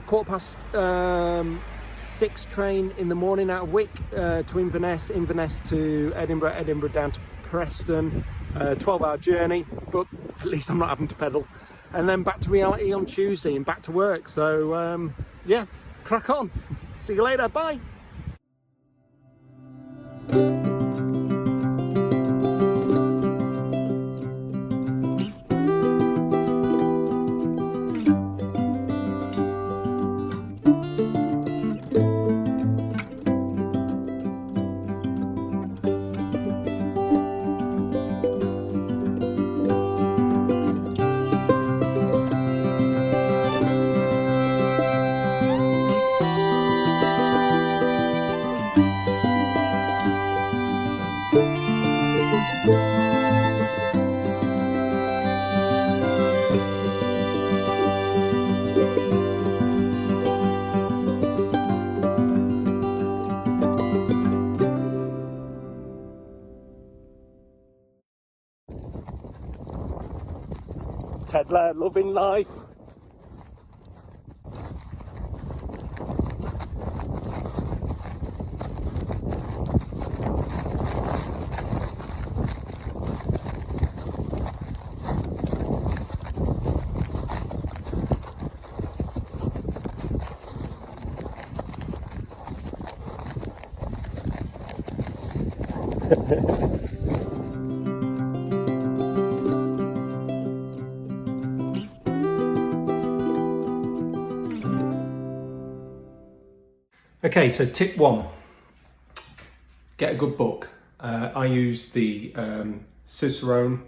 6:15 train in the morning out of Wick to Inverness to Edinburgh down to Preston. 12-hour journey, but at least I'm not having to pedal. And then back to reality on Tuesday and back to work. So yeah, crack on. See you later, bye. Tedler, loving life. Okay, so tip 1, get a good book. I use the Cicerone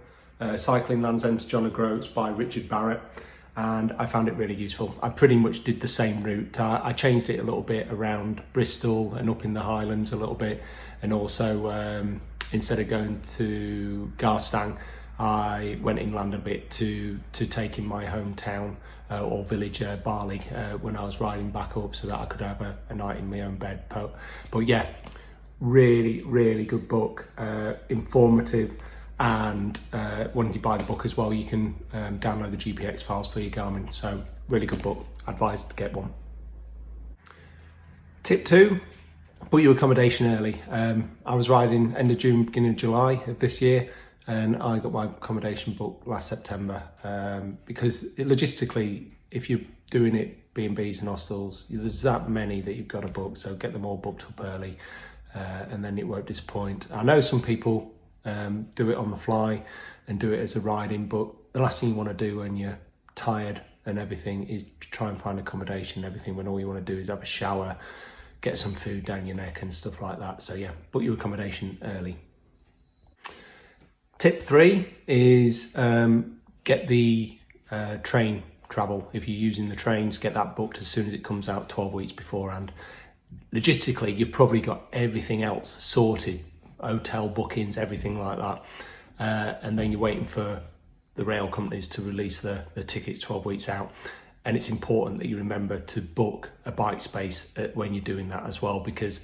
Cycling Land's End to John O'Groats by Richard Barrett, and I found it really useful. I pretty much did the same route. I changed it a little bit around Bristol and up in the Highlands a little bit, and also instead of going to Garstang, I went inland a bit to take in my hometown or village, Barley, when I was riding back up, so that I could have a night in my own bed. But yeah, really, really good book, informative, and when you buy the book as well, you can download the GPX files for your Garmin. So really good book, advised to get one. Tip 2, book your accommodation early. I was riding end of June, beginning of July of this year, and I got my accommodation booked last September, because logistically, if you're doing it B&Bs and hostels, there's that many that you've got to book, so get them all booked up early, and then it won't disappoint. I know some people do it on the fly and do it as a riding, but the last thing you want to do when you're tired and everything is try and find accommodation and everything, when all you want to do is have a shower, get some food down your neck and stuff like that. So yeah, book your accommodation early. Tip 3 is get the train travel. If you're using the trains, get that booked as soon as it comes out, 12 weeks beforehand. Logistically, you've probably got everything else sorted, hotel bookings, everything like that. And then you're waiting for the rail companies to release the tickets 12 weeks out. And it's important that you remember to book a bike space when you're doing that as well, because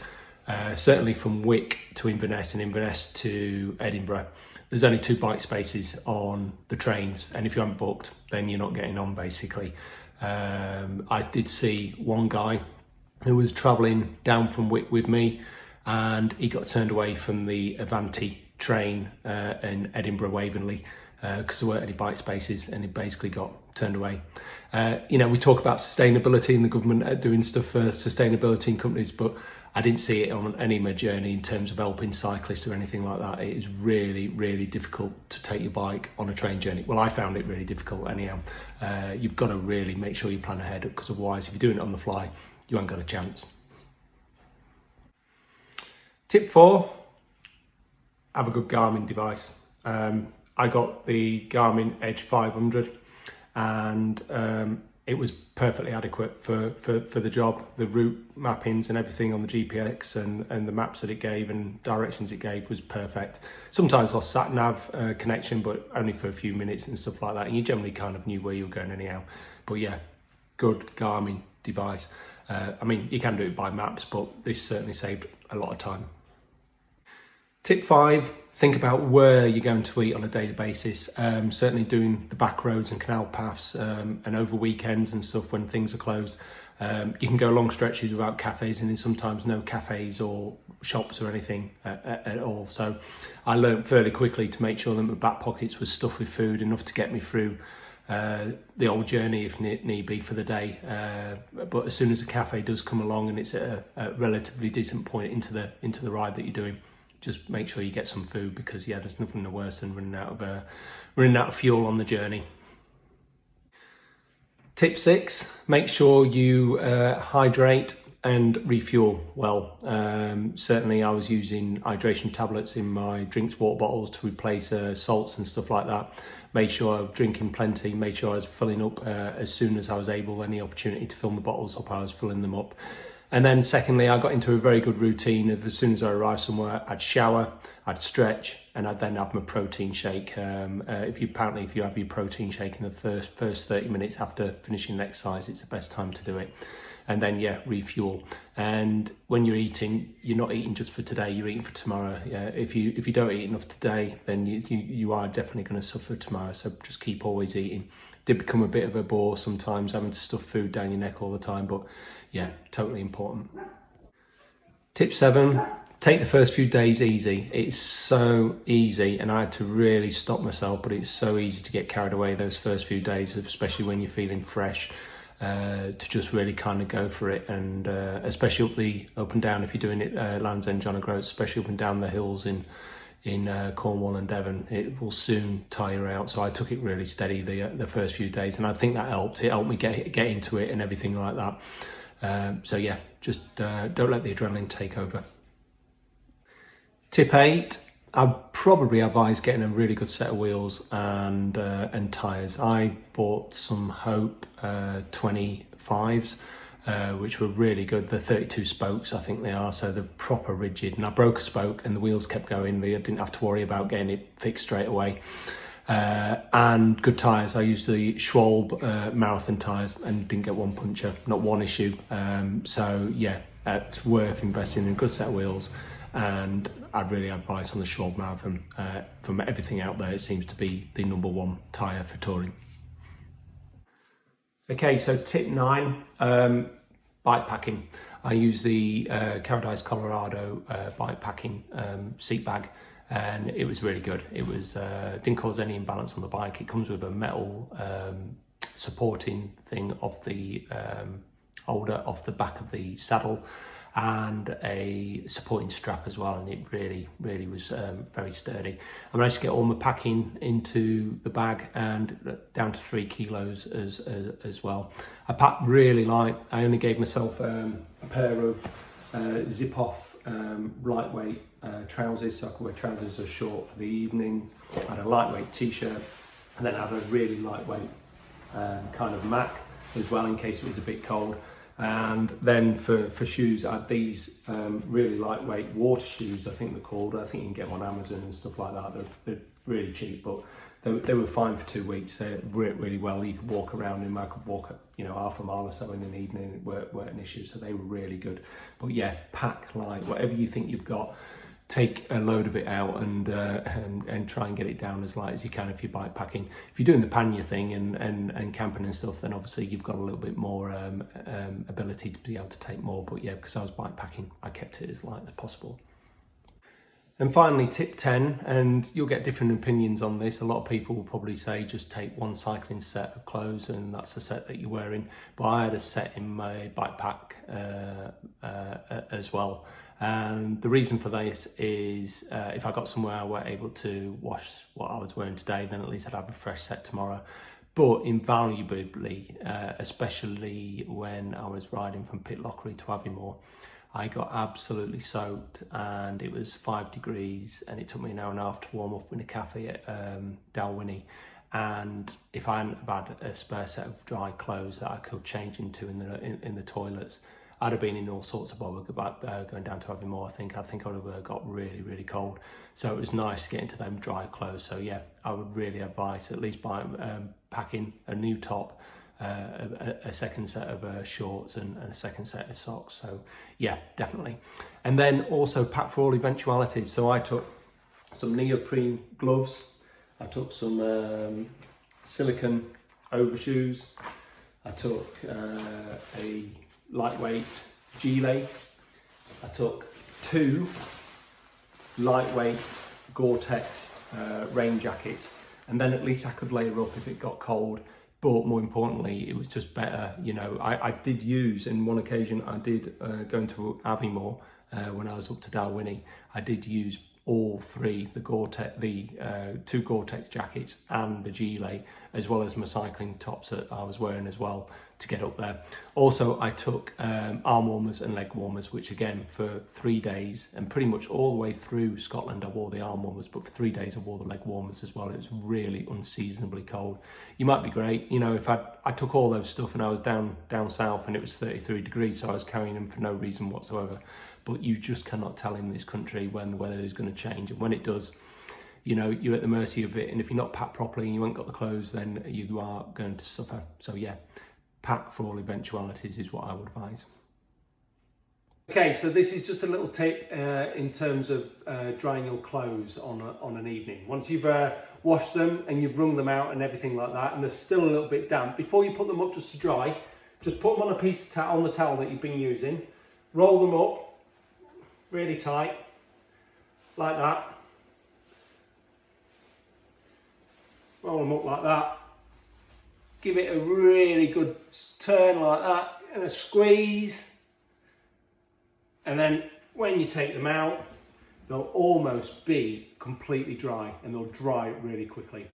certainly from Wick to Inverness and Inverness to Edinburgh, there's only 2 bike spaces on the trains, and if you haven't booked, then you're not getting on, basically. I did see one guy who was travelling down from Wick with me, and he got turned away from the Avanti train in Edinburgh Waverley because there weren't any bike spaces, and he basically got turned away. You know, we talk about sustainability and the government doing stuff for sustainability in companies, but I didn't see it on any of my journey in terms of helping cyclists or anything like that. It is really, really difficult to take your bike on a train journey. Well, I found it really difficult anyhow. You've got to really make sure you plan ahead, because otherwise, if you're doing it on the fly, you ain't got a chance. Tip 4, have a good Garmin device. I got the Garmin Edge 500, and it was perfectly adequate for the job. The route mappings and everything on the GPX and the maps that it gave and directions it gave was perfect. Sometimes lost sat nav connection, but only for a few minutes and stuff like that. And you generally kind of knew where you were going anyhow. But yeah, good Garmin device. I mean, you can do it by maps, but this certainly saved a lot of time. Tip 5, think about where you're going to eat on a daily basis. Certainly doing the back roads and canal paths and over weekends and stuff when things are closed. You can go long stretches without cafes, and there's sometimes no cafes or shops or anything at all. So I learned fairly quickly to make sure that my back pockets were stuffed with food, enough to get me through the old journey if need be for the day. But as soon as the cafe does come along and it's at a relatively decent point into the ride that you're doing, just make sure you get some food, because yeah, there's nothing worse than running out of fuel on the journey. Tip 6, make sure you hydrate and refuel well. Certainly I was using hydration tablets in my drinks water bottles to replace salts and stuff like that. Made sure I was drinking plenty, made sure I was filling up as soon as I was able. Any opportunity to fill the bottles up, I was filling them up. And then secondly, I got into a very good routine of, as soon as I arrived somewhere, I'd shower, I'd stretch, and I'd then have my protein shake. If you have your protein shake in the first 30 minutes after finishing an exercise, it's the best time to do it. And then yeah, refuel. And when you're eating, you're not eating just for today, you're eating for tomorrow. Yeah, if you don't eat enough today, then you are definitely going to suffer tomorrow. So just keep always eating. Did become a bit of a bore sometimes, having to stuff food down your neck all the time, but yeah, totally important. Tip 7, take the first few days easy. It's so easy, and I had to really stop myself, but it's so easy to get carried away those first few days, especially when you're feeling fresh, to just really kind of go for it. And especially up and down, if you're doing it Land's End, John O'Groats, especially up and down the hills in Cornwall and Devon, it will soon tire out. So I took it really steady the first few days, and I think that helped. It helped me get into it and everything like that. So yeah, just don't let the adrenaline take over. Tip 8, I'd probably advise getting a really good set of wheels and tyres. I bought some Hope 25s, which were really good. They're 32 spokes, I think they are, so they're proper rigid. And I broke a spoke and the wheels kept going. I didn't have to worry about getting it fixed straight away. And good tyres. I used the Schwalbe marathon tyres and didn't get one puncture, not one issue. So yeah, it's worth investing in a good set of wheels. And I'd really advise on the Schwalbe marathon. From everything out there, it seems to be the #1 tyre for touring. Okay, so tip 9, bike packing. I use the Paradise Colorado bike packing seat bag, and it was really good. It was didn't cause any imbalance on the bike. It comes with a metal supporting thing off the holder off the back of the saddle, and a supporting strap as well, and it really was very sturdy. I managed to get all my packing into the bag and down to 3 kilos as well. I packed really light. I only gave myself a pair of zip-off lightweight trousers, so I could wear trousers as short for the evening. I had a lightweight t-shirt, and then I had a really lightweight kind of Mac as well, in case it was a bit cold. And then for shoes, I had these really lightweight water shoes, I think they're called. I think you can get them on Amazon and stuff like that. They're really cheap, but they were fine for 2 weeks. They worked really well. You could walk around in them. I could walk, half a mile or so in an evening. It weren't an issue, so they were really good. But yeah, pack light. Whatever you think you've got, take a load of it out and try and get it down as light as you can if you're bike packing. If you're doing the pannier thing and camping and stuff, then obviously you've got a little bit more ability to be able to take more. But yeah, because I was bike packing, I kept it as light as possible. And finally, tip 10, and you'll get different opinions on this. A lot of people will probably say just take one cycling set of clothes and that's the set that you're wearing. But I had a set in my bike pack as well. And the reason for this is if I got somewhere I weren't able to wash what I was wearing today, then at least I'd have a fresh set tomorrow. But invaluably, especially when I was riding from Pitlochry to Aviemore, I got absolutely soaked, and it was 5 degrees, and it took me an hour and a half to warm up in a cafe at Dalwhinnie. And if I hadn't had a spare set of dry clothes that I could change into in the toilets, I'd have been in all sorts of bother about going down to Aviemore. I think I would have got really cold. So it was nice to get into them dry clothes. So yeah, I would really advise at least packing a new top, a second set of shorts and a second set of socks. So yeah, definitely. And then also pack for all eventualities. So I took some neoprene gloves. I took some silicone overshoes. I took a lightweight gilet. I took 2 lightweight Gore-Tex rain jackets. and then at least I could layer up if it got cold. But more importantly, it was just better. You know, I did use, in one occasion, I did go into Aviemore when I was up to Dalwhinnie. I did use all three, the Gore-Tex, the two Gore-Tex jackets and the gilet, as well as my cycling tops that I was wearing as well to get up there. Also, I took arm warmers and leg warmers, which again, for 3 days and pretty much all the way through Scotland, I wore the arm warmers, but for 3 days I wore the leg warmers as well. It was really unseasonably cold. You might be great, you know, if I took all those stuff and I was down south and it was 33 degrees, so I was carrying them for no reason whatsoever. But you just cannot tell in this country when the weather is going to change, and when it does, you know, you're at the mercy of it. And if you're not packed properly and you haven't got the clothes, then you are going to suffer. So yeah, pack for all eventualities is what I would advise. Okay, so this is just a little tip in terms of drying your clothes on an evening. Once you've washed them and you've wrung them out and everything like that, and they're still a little bit damp, before you put them up just to dry, just put them on a piece of towel, on the towel that you've been using, roll them up really tight, like that. Roll them up like that. Give it a really good turn like that, and a squeeze. And then when you take them out, they'll almost be completely dry, and they'll dry really quickly.